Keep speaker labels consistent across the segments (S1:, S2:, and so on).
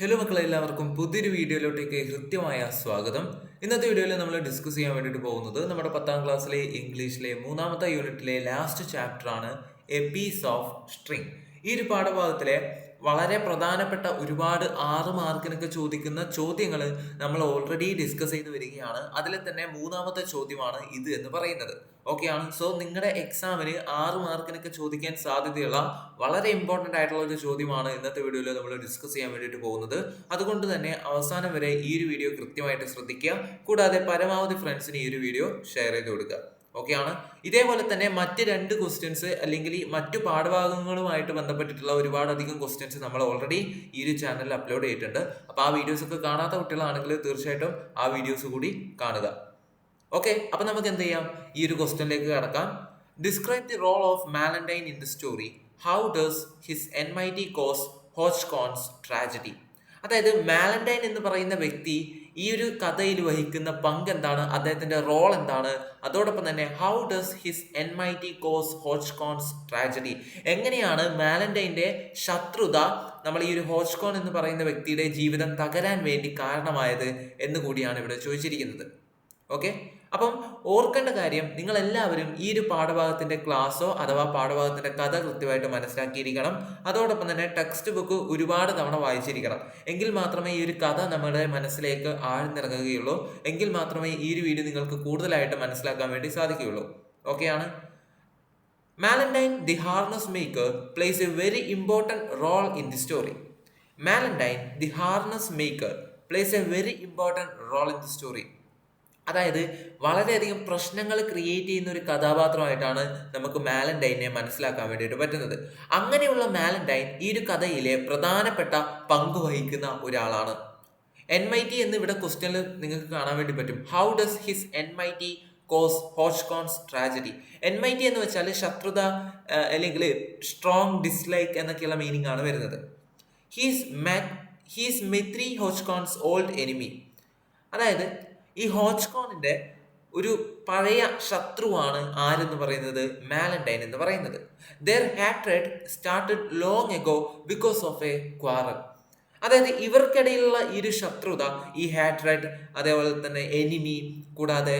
S1: Hello മക്കളെ, എല്ലാവർക്കും പുതിയൊരു വീഡിയോയിലോട്ടേക്ക് ഹൃദ്യമായ സ്വാഗതം. ഇന്നത്തെ വീഡിയോയിൽ നമ്മൾ ഡിസ്കസ് ചെയ്യാൻ വേണ്ടിയിട്ട് പോകുന്നത് നമ്മുടെ 10ാം ക്ലാസ്സിലെ ഇംഗ്ലീഷിലെ 3ാമത്തെ യൂണിറ്റിലെ ലാസ്റ്റ് ചാപ്റ്റർ ആണ് എ പീസ് ഓഫ് സ്ട്രിങ്. ഈ ഒരു പാഠഭാഗത്തിലെ വളരെ പ്രധാനപ്പെട്ട ഒരുപാട് 6 മാർക്കിനൊക്കെ ചോദിക്കുന്ന ചോദ്യങ്ങൾ നമ്മൾ ഓൾറെഡി ഡിസ്കസ് ചെയ്ത് വരികയാണ്. അതിൽ തന്നെ 3ാമത്തെ ചോദ്യമാണ് ഇത് എന്ന് പറയുന്നത്. ഓക്കെ ആണ്. സോ നിങ്ങളുടെ എക്സാമിന് 6 മാർക്കിനൊക്കെ ചോദിക്കാൻ സാധ്യതയുള്ള വളരെ ഇമ്പോർട്ടൻ്റ് ആയിട്ടുള്ള ഒരു ചോദ്യമാണ് ഇന്നത്തെ വീഡിയോയിൽ നമ്മൾ ഡിസ്കസ് ചെയ്യാൻ വേണ്ടിയിട്ട് പോകുന്നത്. അതുകൊണ്ട് തന്നെ അവസാനം വരെ ഈ ഒരു വീഡിയോ കൃത്യമായിട്ട് ശ്രദ്ധിക്കുക. കൂടാതെ പരമാവധി ഫ്രണ്ട്സിന് ഈ ഒരു വീഡിയോ ഷെയർ ചെയ്ത് കൊടുക്കുക. ഓക്കെ ആണ്. ഇതേപോലെ തന്നെ മറ്റ് 2 ക്വസ്റ്റ്യൻസ് അല്ലെങ്കിൽ ഈ മറ്റു പാഠഭാഗങ്ങളുമായിട്ട് ബന്ധപ്പെട്ടിട്ടുള്ള ഒരുപാടധികം ക്വസ്റ്റ്യൻസ് നമ്മൾ ഓൾറെഡി ഈ ഒരു ചാനലിൽ അപ്ലോഡ് ചെയ്തിട്ടുണ്ട്. അപ്പോൾ ആ വീഡിയോസ് ഒക്കെ കാണാത്ത കുട്ടികളാണെങ്കിൽ തീർച്ചയായിട്ടും ആ വീഡിയോസ് കൂടി കാണുക. ഓക്കെ, അപ്പൊ നമുക്ക് എന്ത് ചെയ്യാം, ഈ ഒരു ക്വസ്റ്റ്യനിലേക്ക് കടക്കാം. Describe the role of Malandain in the story. How does his enmity cause Hauchecorne's tragedy? അതായത് മാലൻഡൈൻ എന്ന് പറയുന്ന വ്യക്തി ഈ ഒരു കഥയിൽ വഹിക്കുന്ന പങ്ക് എന്താണ്, അദ്ദേഹത്തിന്റെ റോൾ എന്താണ്, അതോടൊപ്പം തന്നെ how does his enmity cause Hauchecorne's tragedy, എങ്ങനെയാണ് മാലൻഡൈന്റെ ശത്രുത നമ്മൾ ഈ ഒരു ഹോച്ച്കോൺ എന്ന് പറയുന്ന വ്യക്തിയുടെ ജീവിതം തകരാൻ വേണ്ടി കാരണമായത് എന്ന് കൂടിയാണ് ഇവിടെ ചോദിച്ചിരിക്കുന്നത്. ഓക്കെ, അപ്പം ഓർക്കേണ്ട കാര്യം, നിങ്ങൾ എല്ലാവരും ഈ ഒരു പാഠഭാഗത്തിന്റെ ക്ലാസ്സോ അഥവാ പാഠഭാഗത്തിന്റെ കഥ കൃത്യമായിട്ട് മനസ്സിലാക്കിയിരിക്കണം. അതോടൊപ്പം തന്നെ ടെക്സ്റ്റ് ബുക്ക് ഒരുപാട് തവണ വായിച്ചിരിക്കണം. എങ്കിൽ മാത്രമേ ഈ ഒരു കഥ നമ്മുടെ മനസ്സിലേക്ക് ആഴ്ന്നിറങ്ങുകയുള്ളൂ. എങ്കിൽ മാത്രമേ ഈ ഒരു വീഡിയോ നിങ്ങൾക്ക് കൂടുതലായിട്ട് മനസ്സിലാക്കാൻ വേണ്ടി സാധിക്കുകയുള്ളൂ. ഓക്കെയാണ്. Malandain the harness maker plays a very important role in the story. Malandain the harness maker plays a very important role in the story. അതായത് വളരെയധികം പ്രശ്നങ്ങൾ ക്രിയേറ്റ് ചെയ്യുന്ന ഒരു കഥാപാത്രമായിട്ടാണ് നമുക്ക് മാലൻഡൈനെ മനസ്സിലാക്കാൻ വേണ്ടിയിട്ട് പറ്റുന്നത്. അങ്ങനെയുള്ള മാലൻഡൈൻ ഈ ഒരു കഥയിലെ പ്രധാനപ്പെട്ട പങ്ക് വഹിക്കുന്ന ഒരാളാണ്. എൻമൈറ്റി എന്ന് ഇവിടെ ക്വസ്റ്റ്യനിൽ നിങ്ങൾക്ക് കാണാൻ വേണ്ടി പറ്റും. How does his enmity cause Hauchecorne's tragedy? Enmity എന്ന് വെച്ചാൽ ശത്രുത അല്ലെങ്കിൽ സ്ട്രോങ് ഡിസ്ലൈക്ക് എന്നൊക്കെയുള്ള മീനിങ് ആണ് വരുന്നത്. His enmity Hauchecorne's old enemy. അതായത് ഈ ഹോച്ച്കോണിന്റെ ഒരു പഴയ ശത്രുവാണ് ആരെന്ന് പറയുന്നത്, മാലൻഡൈൻ എന്ന് പറയുന്നത്. Their hatred started long ago because of a quarrel. അതായത് ഇവർക്കിടയിലുള്ള ഈ ഒരു ശത്രുത, ഈ ഹാട്രഡ്, അതേപോലെ തന്നെ എനിമി, കൂടാതെ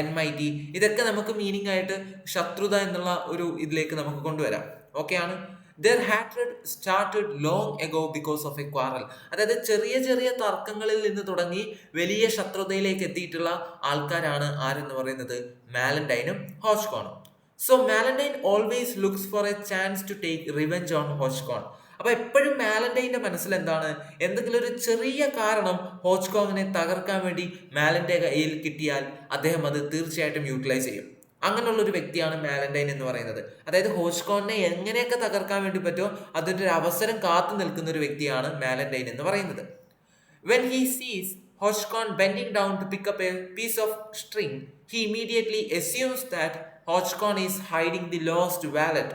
S1: എൻമൈറ്റി, ഇതൊക്കെ നമുക്ക് മീനിങ് ആയിട്ട് ശത്രുത എന്നുള്ള ഒരു ഇതിലേക്ക് നമുക്ക് കൊണ്ടുവരാം. ഓക്കെയാണ്. Their hatred started long ago because of a quarrel. അതായത് ചെറിയ ചെറിയ തർക്കങ്ങളിൽ നിന്ന് തുടങ്ങി വലിയ ശത്രുതയിലേക്ക് എത്തിയിട്ടുള്ള ആൾക്കാരാണ് ആരെന്ന് പറയുന്നത്, മാലൻഡൈനും ഹോച്ച്കോണും. So Malandain always looks for a chance to take revenge on Hauchecorne. അപ്പൊ എപ്പോഴും മാലൻഡൈന്റെ മനസ്സിൽ എന്താണ്, എന്തെങ്കിലും ഒരു ചെറിയ കാരണം ഹോച്ച്കോങ്ങിനെ തകർക്കാൻ വേണ്ടി മാലൻഡൈൻ കയ്യിൽ കിട്ടിയാൽ അദ്ദേഹം അത് തീർച്ചയായിട്ടും യൂട്ടിലൈസ് ചെയ്യും. അങ്ങനെയുള്ള ഒരു വ്യക്തിയാണ് മാലൻഡൈൻ എന്ന് പറയുന്നത്. അതായത് ഹോച്ച്കോണിനെ എങ്ങനെയൊക്കെ തകർക്കാൻ വേണ്ടി പറ്റുമോ അതിന്റെ ഒരു അവസരം കാത്തു നിൽക്കുന്ന ഒരു വ്യക്തിയാണ് മാലൻഡൈൻ എന്ന് പറയുന്നത്. When he sees Hodgkin bending down to pick up a piece of string, he immediately assumes that Hodgkin is hiding the lost wallet.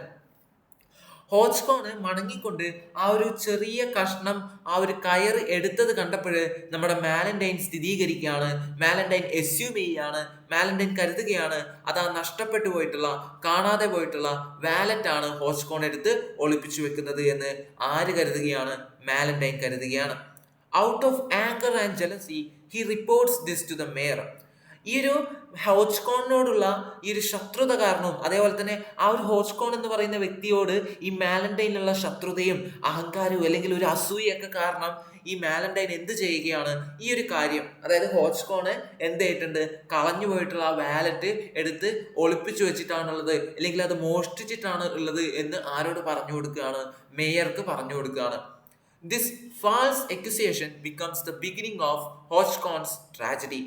S1: ഹോച്ച്കോണ് മടങ്ങിക്കൊണ്ട് ആ ഒരു ചെറിയ കഷ്ണം, ആ ഒരു കയറ് എടുത്തത് കണ്ടപ്പോൾ നമ്മുടെ മാലൻഡൈൻ സ്ഥിരീകരിക്കുകയാണ്, മാലൻഡൈൻ എസ്യൂം ചെയ്യുകയാണ്, മാലൻഡൈൻ കരുതുകയാണ് അതാ നഷ്ടപ്പെട്ടു പോയിട്ടുള്ള, കാണാതെ പോയിട്ടുള്ള വാലറ്റ് ആണ് ഹോച്ച്കോൺ എടുത്ത് ഒളിപ്പിച്ചു വെക്കുന്നത് എന്ന് ആര് കരുതുകയാണ്, മാലൻഡൈൻ കരുതുകയാണ്. Out of anger and jealousy he reports this to the mayor. ഈ ഒരു ഹോച്ച്കോണിനോടുള്ള ഈ ഒരു ശത്രുത കാരണവും അതേപോലെ തന്നെ ആ ഒരു ഹോച്ച്കോൺ എന്ന് പറയുന്ന വ്യക്തിയോട് ഈ മാലൻഡൈനുള്ള ശത്രുതയും അഹങ്കാരവും അല്ലെങ്കിൽ ഒരു അസൂയൊക്കെ കാരണം ഈ മാലൻഡൈൻ എന്ത് ചെയ്യുകയാണ്, ഈ ഒരു കാര്യം, അതായത് ഹോച്ച്കോണ് എന്ത് ചെയ്തിട്ടുണ്ട്, കളഞ്ഞു പോയിട്ടുള്ള ആ വാലറ്റ് എടുത്ത് ഒളിപ്പിച്ചു വെച്ചിട്ടാണുള്ളത്, അല്ലെങ്കിൽ അത് മോഷ്ടിച്ചിട്ടാണ് ഉള്ളത് എന്ന് ആരോട് പറഞ്ഞു കൊടുക്കുകയാണ്, മേയർക്ക് പറഞ്ഞു കൊടുക്കുകയാണ്. This false accusation becomes the beginning of Hauchecorne's tragedy.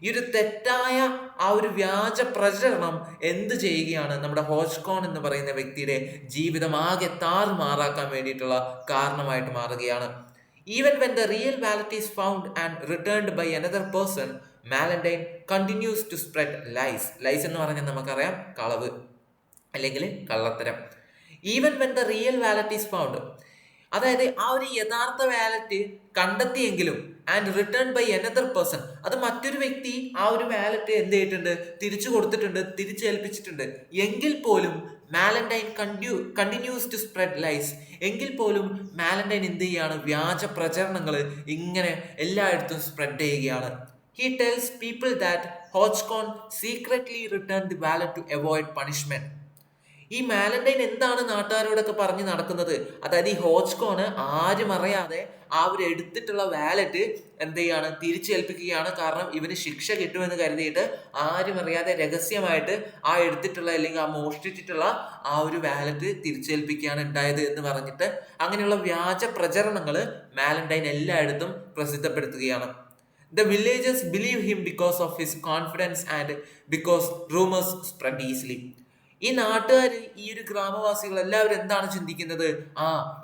S1: ഈ ഒരു തെറ്റായ ആ ഒരു വ്യാജ പ്രചരണം എന്ത് ചെയ്യുകയാണ്, നമ്മുടെ ഹോച്ച്കോൺ എന്ന് പറയുന്ന വ്യക്തിയുടെ ജീവിതം ആകെ താറുമാറാക്കാൻ വേണ്ടിയിട്ടുള്ള കാരണമായിട്ട് മാറുകയാണ്. Even when the real wallet is found and returned by another person, Malandain continues to spread lies. Lies എന്ന് പറഞ്ഞാൽ നമുക്കറിയാം കളവ് അല്ലെങ്കിൽ കള്ളത്തരം. Even when the real wallet is found, അതായത് ആ ഒരു യഥാർത്ഥ വാലറ്റ് കണ്ടെത്തിയെങ്കിലും and return by another person, അത് മറ്റൊരു വ്യക്തി ആ ഒരു വാലറ്റ് എന്ത് ചെയ്തിട്ടുണ്ട്, തിരിച്ചു കൊടുത്തിട്ടുണ്ട്, തിരിച്ചേൽപ്പിച്ചിട്ടുണ്ട്. എങ്കിൽ പോലും മാലൻഡൈൻ കണ്ടിന്യൂസ് ടു സ്പ്രെഡ് ലൈസ്. എങ്കിൽ പോലും മാലൻഡൈൻ എന്ത് ചെയ്യാണ്, വ്യാജ പ്രചരണങ്ങൾ ഇങ്ങനെ എല്ലായിടത്തും സ്പ്രെഡ് ചെയ്യുകയാണ്. He tells people that Hodgson secretly returned the wallet to avoid punishment. ഈ മാലൻഡൈൻ എന്താണ് നാട്ടുകാരോടൊക്കെ പറഞ്ഞ് നടക്കുന്നത്? അതായത് ഈ ഹോച്ച്കോണ് ആരും അറിയാതെ ആ ഒരു എടുത്തിട്ടുള്ള വാലറ്റ് എന്ത് ചെയ്യാണ്, തിരിച്ചേൽപ്പിക്കുകയാണ്. കാരണം ഇവന് ശിക്ഷ കിട്ടുമെന്ന് കരുതിയിട്ട് ആരും അറിയാതെ രഹസ്യമായിട്ട് ആ എടുത്തിട്ടുള്ള അല്ലെങ്കിൽ ആ മോഷ്ടിച്ചിട്ടുള്ള ആ ഒരു വാലറ്റ് തിരിച്ചേൽപ്പിക്കുകയാണ് ഉണ്ടായത് എന്ന് പറഞ്ഞിട്ട് അങ്ങനെയുള്ള വ്യാജ പ്രചരണങ്ങൾ മാലൻഡൈൻ എല്ലായിടത്തും പ്രസിദ്ധപ്പെടുത്തുകയാണ്. The villagers believe him because of his confidence and because rumors spread easily. ഈ നാട്ടുകാർ, ഈ ഒരു ഗ്രാമവാസികൾ എല്ലാവരും എന്താണ് ചിന്തിക്കുന്നത്?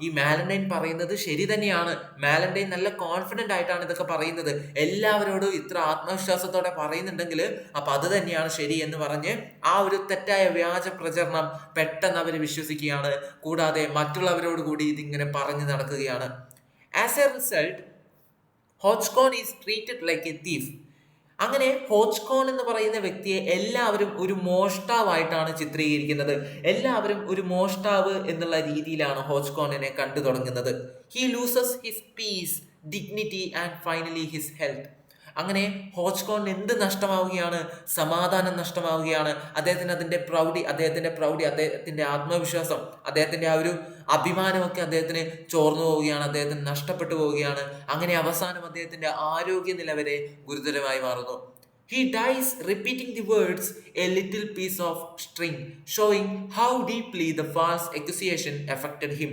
S1: ഈ മാലൻഡൈൻ പറയുന്നത് ശരി തന്നെയാണ്, മാലൻഡൈൻ നല്ല കോൺഫിഡന്റ് ആയിട്ടാണ് ഇതൊക്കെ പറയുന്നത്, എല്ലാവരോടും ഇത്ര ആത്മവിശ്വാസത്തോടെ പറയുന്നുണ്ടെങ്കിൽ അപ്പൊ അത് തന്നെയാണ് ശരി എന്ന് പറഞ്ഞ് ആ ഒരു തെറ്റായ വ്യാജ പ്രചരണം പെട്ടെന്ന് അവർ വിശ്വസിക്കുകയാണ്. കൂടാതെ മറ്റുള്ളവരോട് കൂടി ഇതിങ്ങനെ പറഞ്ഞു നടക്കുകയാണ്. As a result Hauchecorne is treated like a thief. അങ്ങനെ ഹോച്ച്കോൺ എന്ന് പറയുന്ന വ്യക്തിയെ എല്ലാവരും ഒരു മോഷ്ടാവായിട്ടാണ് ചിത്രീകരിക്കുന്നത്. എല്ലാവരും ഒരു മോഷ്ടാവ് എന്നുള്ള രീതിയിലാണ് ഹോച്ച്കോണിനെ കണ്ടു തുടങ്ങുന്നത്. He loses his peace, dignity and finally his health. അങ്ങനെ ഹോച്ച്കോണിന് എന്ത് നഷ്ടമാവുകയാണ്? സമാധാനം നഷ്ടമാവുകയാണ്. അദ്ദേഹത്തിന്റെ പ്രൗഢി, അദ്ദേഹത്തിന്റെ ആത്മവിശ്വാസം, അദ്ദേഹത്തിന്റെ ആ ഒരു അഭിമാനമൊക്കെ അദ്ദേഹത്തിന് ചോർന്നു പോവുകയാണ്, അദ്ദേഹത്തിന് നഷ്ടപ്പെട്ടു പോവുകയാണ്. അങ്ങനെ അവസാനം അദ്ദേഹത്തിന്റെ ആരോഗ്യനില വരെ ഗുരുതരമായി മാറുന്നു. He dies repeating the words a little piece of string, showing how deeply the false accusation affected him.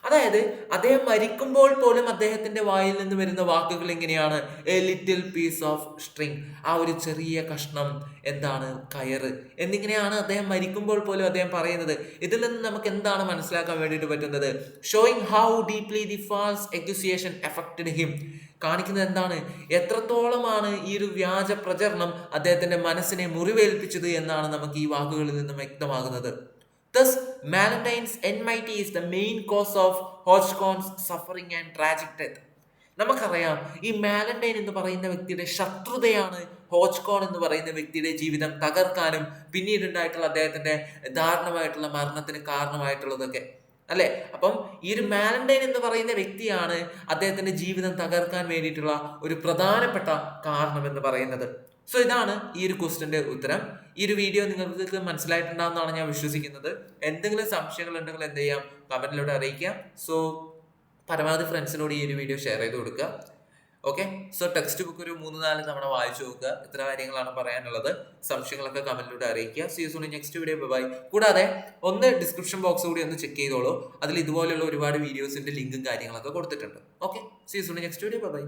S1: അതായത് അദ്ദേഹം മരിക്കുമ്പോൾ പോലും അദ്ദേഹത്തിന്റെ വായിൽ നിന്ന് വരുന്ന വാക്കുകൾ എങ്ങനെയാണ്? A little piece of string, ആ ഒരു ചെറിയ കഷ്ണം എന്താണ്, കയറ് എന്നിങ്ങനെയാണ് അദ്ദേഹം മരിക്കുമ്പോൾ പോലും അദ്ദേഹം പറയുന്നത്. ഇതിൽ നിന്ന് നമുക്ക് എന്താണ് മനസ്സിലാക്കാൻ വേണ്ടിയിട്ട് പറ്റുന്നത്? Showing how deeply the false accusation affected him. കാണിക്കുന്നത് എന്താണ്? എത്രത്തോളമാണ് ഈ ഒരു വ്യാജ പ്രചരണം അദ്ദേഹത്തിന്റെ മനസ്സിനെ മുറിവേൽപ്പിച്ചത് എന്നാണ് നമുക്ക് ഈ വാക്കുകളിൽ നിന്നും വ്യക്തമാകുന്നത്. Thus, Malendein's enmity is the main cause of Hodgkin's suffering and tragic death. നമുക്കറിയാം, ഈ മാലൻഡൈൻ എന്ന് പറയുന്ന വ്യക്തിയുടെ ശത്രുതയാണ് ഹോച്ച്കോൺ എന്ന് പറയുന്ന വ്യക്തിയുടെ ജീവിതം തകർക്കാനും പിന്നീടുണ്ടായിട്ടുള്ള അദ്ദേഹത്തിന്റെ ദാരുണമായിട്ടുള്ള മരണത്തിന് കാരണമായിട്ടുള്ളതൊക്കെ അല്ലെ. അപ്പം ഈ ഒരു മാലൻഡൈൻ എന്ന് പറയുന്ന വ്യക്തിയാണ് അദ്ദേഹത്തിന്റെ ജീവിതം തകർക്കാൻ വേണ്ടിയിട്ടുള്ള ഒരു പ്രധാനപ്പെട്ട കാരണം എന്ന് പറയുന്നത്. സോ ഇതാണ് ഈ ഒരു ക്വസ്റ്റ്യന്റെ ഉത്തരം. ഈ ഒരു വീഡിയോ നിങ്ങൾക്ക് മനസ്സിലായിട്ടുണ്ടാവുന്നതാണ് ഞാൻ വിശ്വസിക്കുന്നത്. എന്തെങ്കിലും സംശയങ്ങൾ ഉണ്ടെങ്കിൽ എന്ത് ചെയ്യാം, കമന്റിലൂടെ അറിയിക്കാം. സോ പരമാവധി ഫ്രണ്ട്സിനോട് ഈ ഒരു വീഡിയോ ഷെയർ ചെയ്ത് കൊടുക്കുക. ഓക്കെ, സോ ടെക്സ്റ്റ് ബുക്ക് ഒരു 3-4 തവണ വായിച്ചു നോക്കുക. ഇത്ര കാര്യങ്ങളാണ് പറയാനുള്ളത്. സംശയങ്ങളൊക്കെ കമന്റിലൂടെ അറിയിക്കുക. See you soon in next video. Bye. കൂടാതെ ഒന്ന് ഡിസ്ക്രിപ്ഷൻ ബോക്സ് കൂടി ഒന്ന് ചെക്ക് ചെയ്തോളൂ. അതിൽ ഇതുപോലെയുള്ള ഒരുപാട് വീഡിയോസിന്റെ ലിങ്കും കാര്യങ്ങളൊക്കെ കൊടുത്തിട്ടുണ്ട്. Okay, see you soon in next video. By.